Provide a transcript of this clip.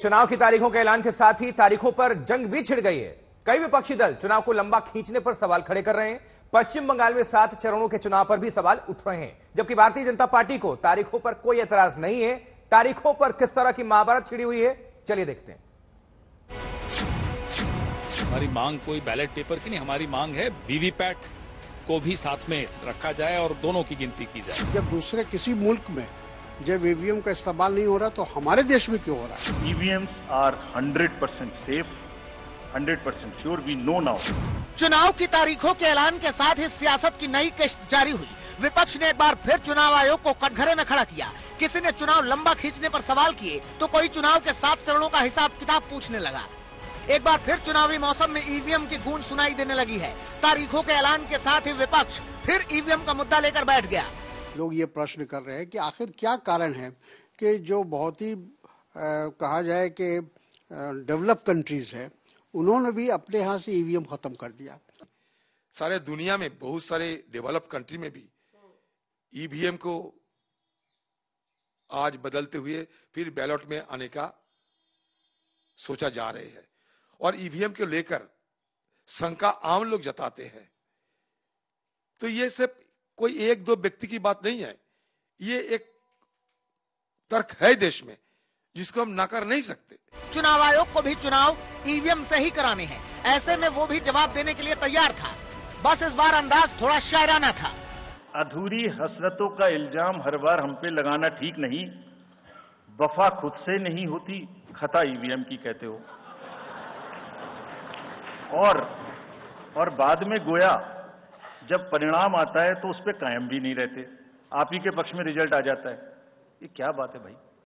चुनाव की तारीखों के ऐलान के साथ ही तारीखों पर जंग भी छिड़ गई है। कई विपक्षी दल चुनाव को लंबा खींचने पर सवाल खड़े कर रहे हैं। पश्चिम बंगाल में 7 चरणों के चुनाव पर भी सवाल उठ रहे हैं, जबकि भारतीय जनता पार्टी को तारीखों पर कोई एतराज नहीं है। तारीखों पर किस तरह की महाभारत छिड़ी हुई है, चलिए देखते हैं। हमारी मांग कोई बैलेट पेपर की नहीं, हमारी मांग है वीवीपैट को भी साथ में रखा जाए और दोनों की गिनती की जाए। जब दूसरे किसी मुल्क में जब ईवीएम का इस्तेमाल नहीं हो रहा तो हमारे देश में क्यों हो रहा है? EVMs are 100% safe, 100% sure, we know now. चुनाव की तारीखों के ऐलान के साथ ही सियासत की नई किश्त जारी हुई। विपक्ष ने एक बार फिर चुनाव आयोग को कटघरे में खड़ा किया। किसी ने चुनाव लंबा खींचने पर सवाल किए तो कोई चुनाव के 7 चरणों का हिसाब किताब पूछने लगा। एक बार फिर चुनावी मौसम में ईवीएम की गूंज सुनाई देने लगी है। तारीखों के ऐलान के साथ ही विपक्ष फिर ईवीएम का मुद्दा लेकर बैठ गया। लोग ये प्रश्न कर रहे हैं कि आखिर क्या कारण है कि जो बहुत ही कहा जाए कि डेवलप कंट्रीज है, उन्होंने भी अपने यहाँ से ईवीएम खत्म कर दिया। सारे दुनिया में बहुत सारे डेवलप कंट्री में भी ईवीएम को आज बदलते हुए फिर बैलेट में आने का सोचा जा रहे हैं और ईवीएम को लेकर शंका आम लोग जताते हैं। तो ये सब कोई एक दो व्यक्ति की बात नहीं है, ये एक तर्क है देश में जिसको हम नकार नहीं सकते। चुनाव आयोग को भी चुनाव ईवीएम से ही कराने हैं, ऐसे में वो भी जवाब देने के लिए तैयार था। बस इस बार अंदाज थोड़ा शायराना था। अधूरी हसरतों का इल्जाम हर बार हम पे लगाना ठीक नहीं। वफा खुद से नहीं होती, खता ईवीएम की कहते हो। और बाद में गोया जब परिणाम आता है तो उस पर कायम भी नहीं रहते, आप ही के पक्ष में रिजल्ट आ जाता है। ये क्या बात है भाई?